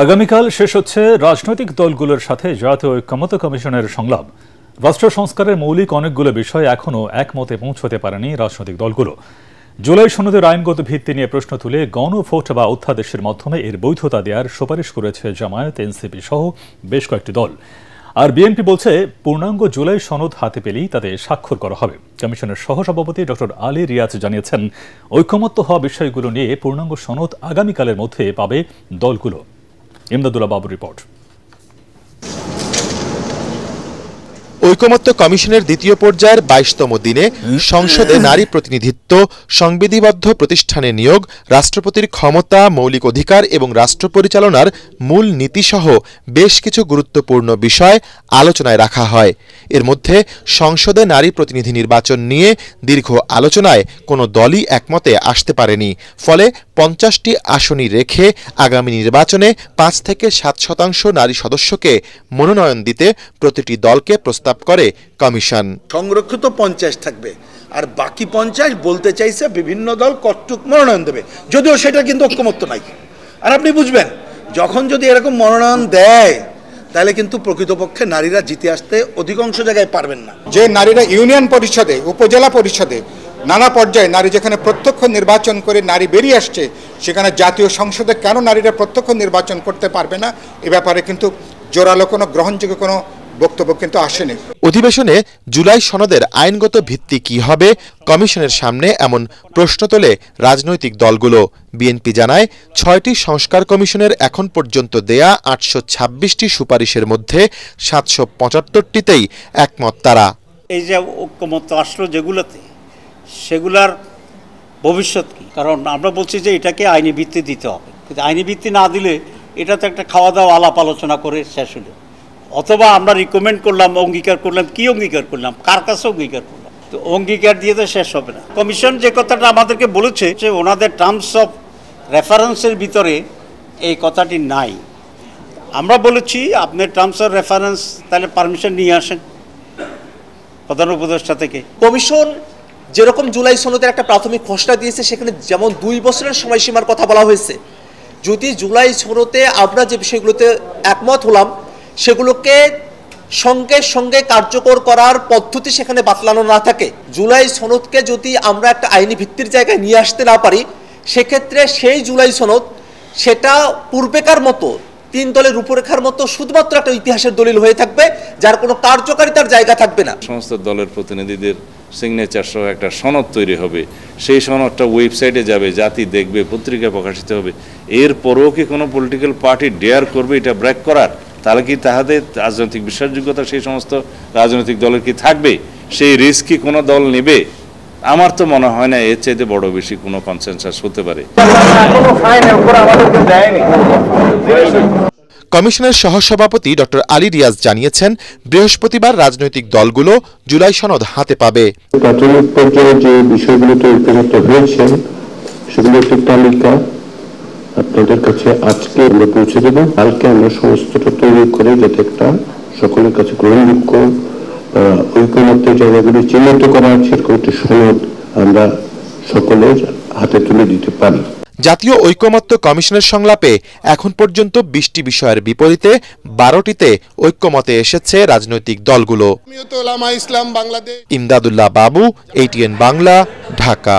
আগামীকাল শেষ হচ্ছে রাজনৈতিক দলগুলোর সাথে জাতীয় ঐক্যমত্য কমিশনের সংলাপ। রাষ্ট্র সংস্কারের মৌলিক অনেকগুলো বিষয় এখনও একমতে পৌঁছতে পারেনি রাজনৈতিক দলগুলো। জুলাই সনদের আইনগত ভিত্তি নিয়ে প্রশ্ন তুলে গণভোট বা অধ্যাদেশের মাধ্যমে এর বৈধতা দেওয়ার সুপারিশ করেছে জামায়াত, এনসিপি সহ বেশ কয়েকটি দল। আর বিএনপি বলছে পূর্ণাঙ্গ জুলাই সনদ হাতে পেলেই তাতে স্বাক্ষর করা হবে। কমিশনের সহসভাপতি ডক্টর আলী রিয়াজ জানিয়েছেন, ঐকমত্য হওয়া বিষয়গুলো নিয়ে পূর্ণাঙ্গ সনদ আগামীকালের মধ্যে পাবে দলগুলো। ইমদাদুল্লাহ বাবুর রিপোর্ট। ঐকমত্য কমিশনের দ্বিতীয় পর্যায়ের ২২তম দিনে সংসদে নারী প্রতিনিধিত্ব, সংবিধিবদ্ধ প্রতিষ্ঠানে নিয়োগ, রাষ্ট্রপতির ক্ষমতা, মৌলিক অধিকার এবং রাষ্ট্র পরিচালনার মূল নীতিসহ বেশ কিছু গুরুত্বপূর্ণ বিষয় আলোচনায় রাখা হয়। এর মধ্যে সংসদে নারী প্রতিনিধি নির্বাচন নিয়ে দীর্ঘ আলোচনায় কোনো দলই একমতে আসতে পারেনি। ফলে ৫০টি আসনই রেখে আগামী নির্বাচনে ৫ থেকে ৭% নারী সদস্যকে মনোনয়ন দিতে প্রতিটি দলকে প্রস্তাব করে কমিশন। সংরক্ষিত ৫০ থাকবে, আর বাকি ৫০ বলতে চাইছে বিভিন্ন দল কতটুক মনোনয়ন দেবে, যদিও সেটা কিন্তু ঐকমত্য নাই। আর আপনি বুঝবেন, যখন যদি এরকম মনোনয়ন দেয় তাহলে কিন্তু প্রকৃতপক্ষে নারীরা জিতে আসতে অধিকাংশ জায়গায় পারবেন না। যে নারীরা ইউনিয়ন পরিষদে, উপজেলা পরিষদে, নানা পর্যায়ে নারী যেখানে প্রত্যক্ষ নির্বাচন করে নারী বেরিয়ে আসছে, সেখানে জাতীয় সংসদে কেন নারীরা প্রত্যক্ষ নির্বাচন করতে পারবে না, এ ব্যাপারে কিন্তু জোরালো কোনো গ্রহণযোগ্য কোনো বক্তব্য কিন্তু আসেনি। অধিবেশনে জুলাই সনদের আইনগত ভিত্তি কি হবে কমিশনের সামনে এমন প্রশ্ন তোলে রাজনৈতিক দলগুলো। বিএনপি জানায়, ৬টি সংস্কার কমিশনের এখন পর্যন্ত দেয়া ৮২৬টি সুপারিশের মধ্যে ৭৭৫টিতেই একমত তারা। এই যে ঐকমত্য আসলো যেগুলোতে, সেগুলার ভবিষ্যৎ কি? কারণ আমরা বলছি যে এটাকে আইনি ভিত্তি দিতে হবে, কিন্তু আইনি ভিত্তি না দিলে এটা তো একটা খাওয়া দাওয়া আলাপ আলোচনা করে শেষ হলো। অথবা আমরা রিকমেন্ড করলাম, অঙ্গীকার করলাম, কি অঙ্গীকার করলাম, কার কাছে অঙ্গীকার করলাম? তো অঙ্গীকার দিয়ে তো শেষ হবে না। কমিশন যে কথাটা আমাদেরকে বলেছে যে ওনাদের টার্মস অফ রেফারেন্সের ভিতরে এই কথাটি নাই। আমরা বলেছি আপনার টার্মস অফ রেফারেন্স তাহলে পারমিশন নিয়ে আসেন প্রধান উপদেষ্টা থেকে। কমিশন যেরকম জুলাই সনদের একটা প্রাথমিক খসড়া দিয়েছে, সেখানে যেমন ২ বছরের সময়সীমার কথা বলা হয়েছে, যদি জুলাই সনদে আমরা যে বিষয়গুলোতে একমত হলাম সেগুলোকে সঙ্গে সঙ্গে কার্যকর করার পদ্ধতি সেখানে বাতলানো না থাকে, জুলাই সনদকে যদি আমরা একটা আইনি ভিত্তির জায়গায় নিয়ে আসতে না পারি, সেক্ষেত্রে সেই জুলাই সনদ সেটা পূর্বেকার মতো ৩ দলের রূপরেখার মতো শুধুমাত্র একটা ইতিহাসের দলিল হয়ে থাকবে, যার কোনো কার্যকারিতার জায়গা থাকবে না। সমস্ত দলের প্রতিনিধিদের সিগনেচার সহ একটা সনদ তৈরি হবে, সেই সনদটা ওয়েবসাইটে যাবে, জাতি দেখবে, পত্রিকায় প্রকাশিত হবে। এরপরও কি কোনো পলিটিক্যাল পার্টি ডেয়ার করবে এটা ব্রেক করার? তাহলে কি তাদের রাজনৈতিক বিশ্বাসযোগ্যতা সেই সমস্ত রাজনৈতিক দলের কি থাকবে? সেই রিস্ক কি কোনো দল নেবে? আমার তো মনে হয় না এর চাইতে বড় বেশি কোনো কনসেনসাস হতে পারে। কমিশনের সহসভাপতি ডক্টর আলী রিয়াজ জানিয়েছেন, বৃহস্পতিবার রাজনৈতিক দলগুলো জুলাই সনদ হাতে পাবে। প্রাথমিক পর্যায়ে যে বিষয়গুলোতে ঐক্যমত্য হয়েছে সেগুলো একটি তালিকা আপনাদের কাছে আজকে আমরা পৌঁছে দেব। কালকে আমরা সমস্তটা তৈরি করে যাতে একটা সকলের কাছে গ্রহণযোগ্য ঐকমত্যের জায়গাগুলি চিহ্নিত করা আছে এরকম একটি সনদ আমরা সকলের হাতে তুলে দিতে পারি। জাতীয় ঐকমত্য কমিশনের সংলাপে এখন পর্যন্ত ২০টি বিষয়ের বিপরীতে ১২টিতে ঐক্যমতে এসেছে রাজনৈতিক দলগুলো। ইমদাদুল্লাহ বাবু, ATN বাংলা, ঢাকা।